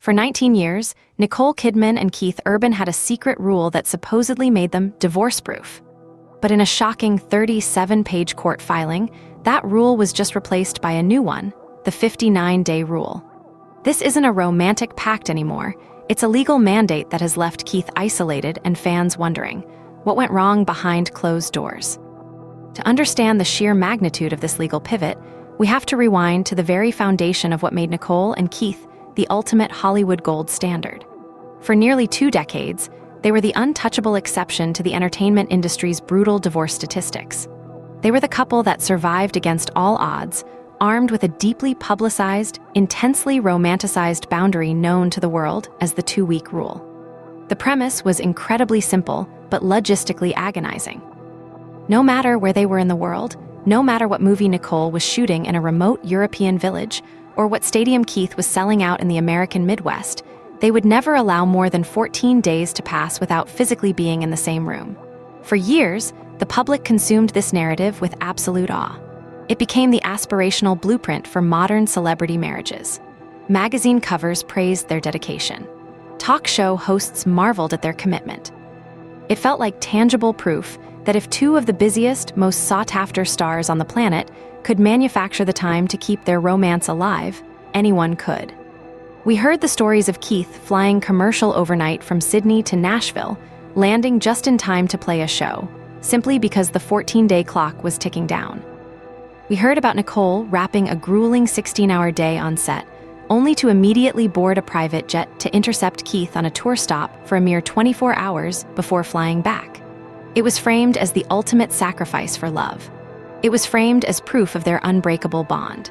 For 19 years, Nicole Kidman and Keith Urban had a secret rule that supposedly made them divorce-proof. But in a shocking 37-page court filing, that rule was just replaced by a new one, the 59-day rule. This isn't a romantic pact anymore. It's a legal mandate that has left Keith isolated and fans wondering, what went wrong behind closed doors? To understand the sheer magnitude of this legal pivot, we have to rewind to the very foundation of what made Nicole and Keith the ultimate Hollywood gold standard. For nearly 2 decades, they were the untouchable exception to the entertainment industry's brutal divorce statistics. They were the couple that survived against all odds, armed with a deeply publicized, intensely romanticized boundary known to the world as the 2-week rule. The premise was incredibly simple, but logistically agonizing. No matter where they were in the world, no matter what movie Nicole was shooting in a remote European village, or what stadium Keith was selling out in the American Midwest, they would never allow more than 14 days to pass without physically being in the same room. For years, the public consumed this narrative with absolute awe. It became the aspirational blueprint for modern celebrity marriages. Magazine covers praised their dedication. Talk show hosts marveled at their commitment. It felt like tangible proof that if 2 of the busiest, most sought-after stars on the planet could manufacture the time to keep their romance alive, anyone could. We heard the stories of Keith flying commercial overnight from Sydney to Nashville, landing just in time to play a show, simply because the 14-day clock was ticking down. We heard about Nicole wrapping a grueling 16-hour day on set, only to immediately board a private jet to intercept Keith on a tour stop for a mere 24 hours before flying back. It was framed as the ultimate sacrifice for love. It was framed as proof of their unbreakable bond.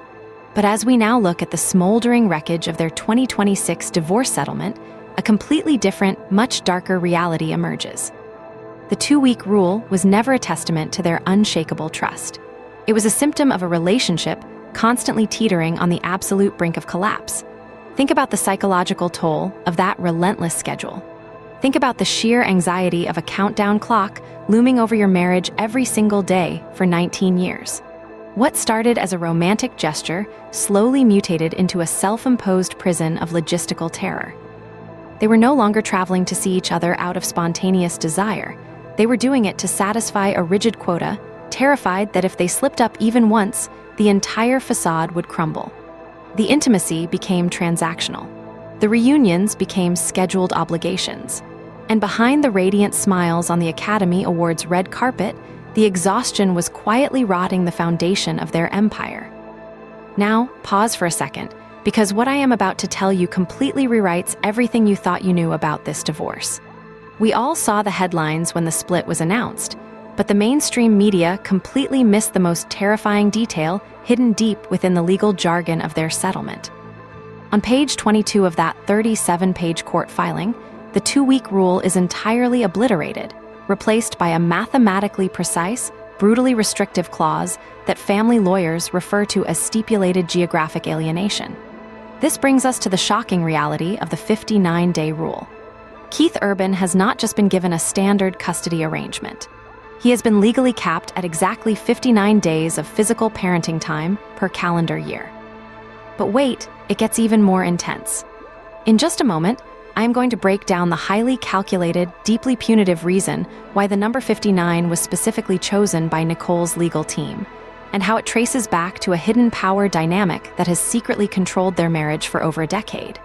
But as we now look at the smoldering wreckage of their 2026 divorce settlement, a completely different, much darker reality emerges. The 2-week rule was never a testament to their unshakable trust. It was a symptom of a relationship constantly teetering on the absolute brink of collapse. Think about the psychological toll of that relentless schedule. Think about the sheer anxiety of a countdown clock looming over your marriage every single day for 19 years. What started as a romantic gesture slowly mutated into a self-imposed prison of logistical terror. They were no longer traveling to see each other out of spontaneous desire. They were doing it to satisfy a rigid quota, terrified that if they slipped up even once, the entire facade would crumble. The intimacy became transactional. The reunions became scheduled obligations. And behind the radiant smiles on the Academy Awards red carpet, the exhaustion was quietly rotting the foundation of their empire. Now, pause for a second, because what I am about to tell you completely rewrites everything you thought you knew about this divorce. We all saw the headlines when the split was announced, but the mainstream media completely missed the most terrifying detail hidden deep within the legal jargon of their settlement. On page 22 of that 37-page court filing, the 2-week rule is entirely obliterated, replaced by a mathematically precise, brutally restrictive clause that family lawyers refer to as stipulated geographic alienation. This brings us to the shocking reality of the 59-day rule. Keith Urban has not just been given a standard custody arrangement. He has been legally capped at exactly 59 days of physical parenting time per calendar year. But wait, it gets even more intense. In just a moment, I am going to break down the highly calculated, deeply punitive reason why the number 59 was specifically chosen by Nicole's legal team, and how it traces back to a hidden power dynamic that has secretly controlled their marriage for over a decade.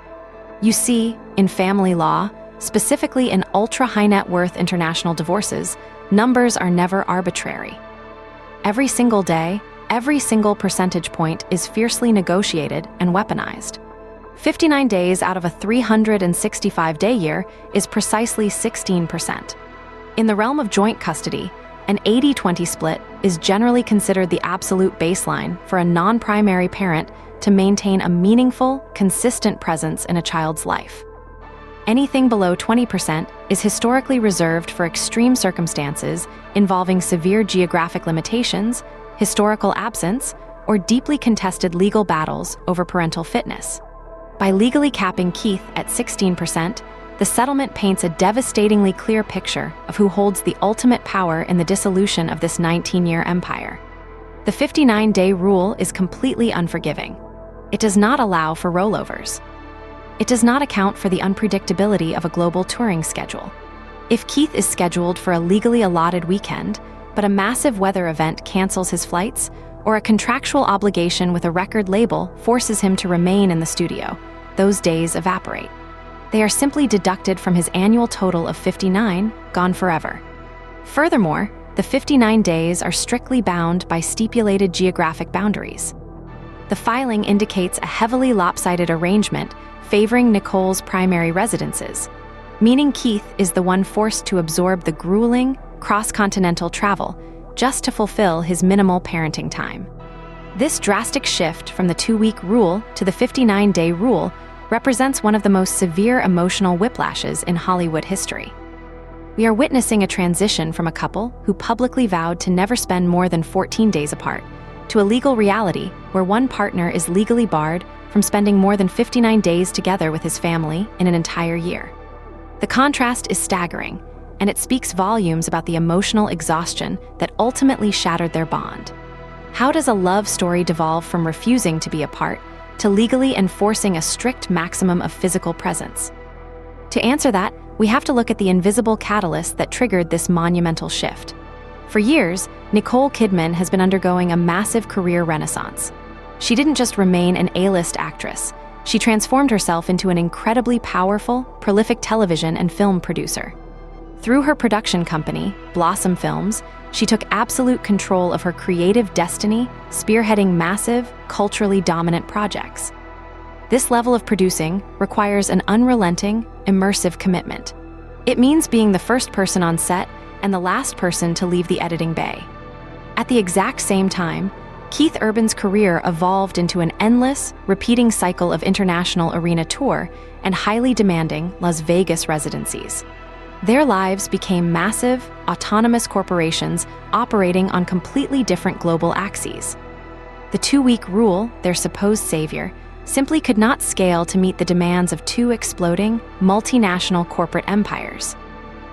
You see, in family law, specifically in ultra-high net worth international divorces, numbers are never arbitrary. Every single day, every single percentage point is fiercely negotiated and weaponized. 59 days out of a 365-day year is precisely 16%. In the realm of joint custody, an 80-20 split is generally considered the absolute baseline for a non-primary parent to maintain a meaningful, consistent presence in a child's life. Anything below 20% is historically reserved for extreme circumstances involving severe geographic limitations, historical absence, or deeply contested legal battles over parental fitness. By legally capping Keith at 16%, the settlement paints a devastatingly clear picture of who holds the ultimate power in the dissolution of this 19-year empire. The 59-day rule is completely unforgiving. It does not allow for rollovers. It does not account for the unpredictability of a global touring schedule. If Keith is scheduled for a legally allotted weekend, but a massive weather event cancels his flights, or a contractual obligation with a record label forces him to remain in the studio, those days evaporate. They are simply deducted from his annual total of 59, gone forever. Furthermore, the 59 days are strictly bound by stipulated geographic boundaries. The filing indicates a heavily lopsided arrangement favoring Nicole's primary residences, meaning Keith is the one forced to absorb the grueling, cross-continental travel just to fulfill his minimal parenting time. This drastic shift from the 2-week rule to the 59-day rule represents one of the most severe emotional whiplashes in Hollywood history. We are witnessing a transition from a couple who publicly vowed to never spend more than 14 days apart to a legal reality where one partner is legally barred from spending more than 59 days together with his family in an entire year. The contrast is staggering, and it speaks volumes about the emotional exhaustion that ultimately shattered their bond. How does a love story devolve from refusing to be apart to legally enforcing a strict maximum of physical presence? To answer that, we have to look at the invisible catalyst that triggered this monumental shift. For years, Nicole Kidman has been undergoing a massive career renaissance. She didn't just remain an A-list actress. She transformed herself into an incredibly powerful, prolific television and film producer. Through her production company, Blossom Films, she took absolute control of her creative destiny, spearheading massive, culturally dominant projects. This level of producing requires an unrelenting, immersive commitment. It means being the first person on set and the last person to leave the editing bay. At the exact same time, Keith-Urban's career evolved into an endless, repeating cycle of international arena tour and highly demanding Las Vegas residencies. Their lives became massive, autonomous corporations operating on completely different global axes. The 2-week rule, their supposed savior, simply could not scale to meet the demands of two exploding, multinational corporate empires.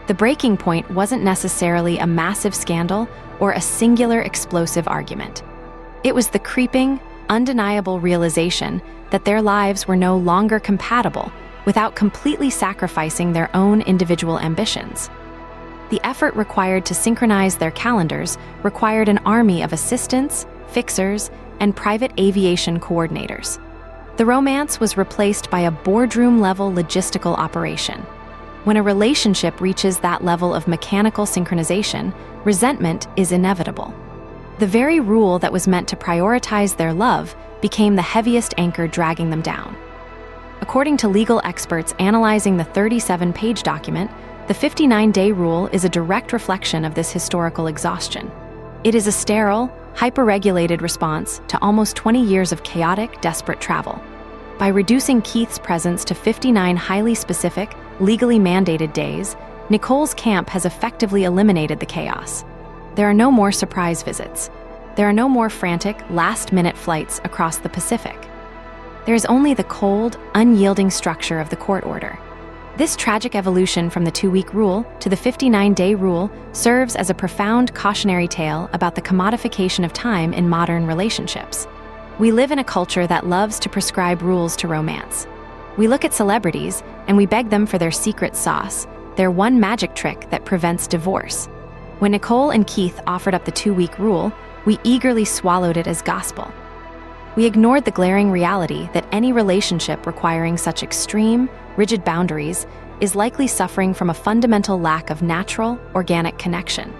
The breaking point wasn't necessarily a massive scandal or a singular explosive argument. It was the creeping, undeniable realization that their lives were no longer compatible without completely sacrificing their own individual ambitions. The effort required to synchronize their calendars required an army of assistants, fixers, and private aviation coordinators. The romance was replaced by a boardroom-level logistical operation. When a relationship reaches that level of mechanical synchronization, resentment is inevitable. The very rule that was meant to prioritize their love became the heaviest anchor dragging them down. According to legal experts analyzing the 37-page document, the 59-day rule is a direct reflection of this historical exhaustion. It is a sterile, hyper-regulated response to almost 20 years of chaotic, desperate travel. By reducing Keith's presence to 59 highly specific, legally mandated days, Nicole's camp has effectively eliminated the chaos. There are no more surprise visits. There are no more frantic, last-minute flights across the Pacific. There is only the cold, unyielding structure of the court order. This tragic evolution from the 2-week rule to the 59-day rule serves as a profound cautionary tale about the commodification of time in modern relationships. We live in a culture that loves to prescribe rules to romance. We look at celebrities and we beg them for their secret sauce, their one magic trick that prevents divorce. When Nicole and Keith offered up the 2-week rule, we eagerly swallowed it as gospel. We ignored the glaring reality that any relationship requiring such extreme, rigid boundaries is likely suffering from a fundamental lack of natural, organic connection.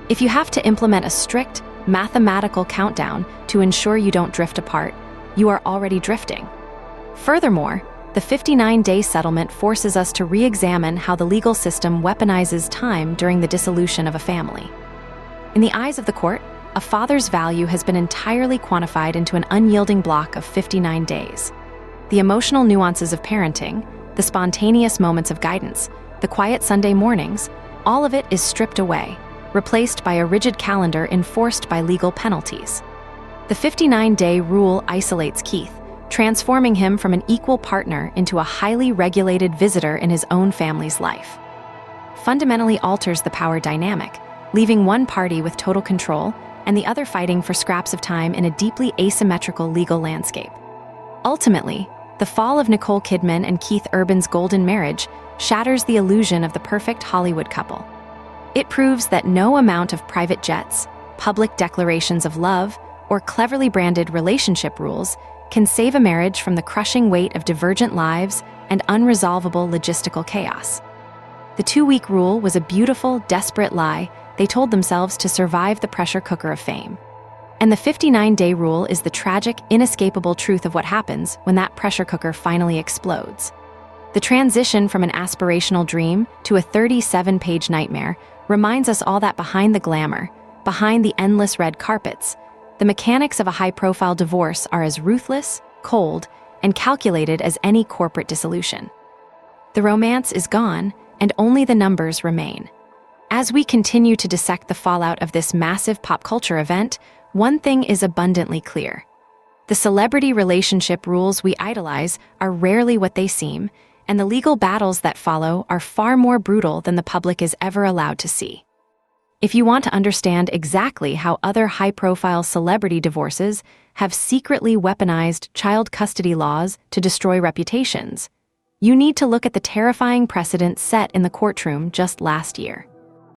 If you have to implement a strict, mathematical countdown to ensure you don't drift apart, you are already drifting. Furthermore, the 59-day settlement forces us to re-examine how the legal system weaponizes time during the dissolution of a family. In the eyes of the court, a father's value has been entirely quantified into an unyielding block of 59 days. The emotional nuances of parenting, the spontaneous moments of guidance, the quiet Sunday mornings, all of it is stripped away, replaced by a rigid calendar enforced by legal penalties. The 59-day rule isolates Keith, transforming him from an equal partner into a highly regulated visitor in his own family's life. Fundamentally alters the power dynamic, leaving one party with total control and the other fighting for scraps of time in a deeply asymmetrical legal landscape. Ultimately, The fall of Nicole Kidman and Keith Urban's golden marriage shatters the illusion of the perfect Hollywood couple. It proves that no amount of private jets, public declarations of love, or cleverly branded relationship rules can save a marriage from the crushing weight of divergent lives and unresolvable logistical chaos. The 2-week rule was a beautiful, desperate lie they told themselves to survive the pressure cooker of fame. And the 59-day rule is the tragic, inescapable truth of what happens when that pressure cooker finally explodes. The transition from an aspirational dream to a 37-page nightmare reminds us all that behind the glamour, behind the endless red carpets, the mechanics of a high-profile divorce are as ruthless, cold, and calculated as any corporate dissolution. The romance is gone, and only the numbers remain. As we continue to dissect the fallout of this massive pop culture event, one thing is abundantly clear. The celebrity relationship rules we idolize are rarely what they seem, and the legal battles that follow are far more brutal than the public is ever allowed to see. If you want to understand exactly how other high-profile celebrity divorces have secretly weaponized child custody laws to destroy reputations, you need to look at the terrifying precedent set in the courtroom just last year.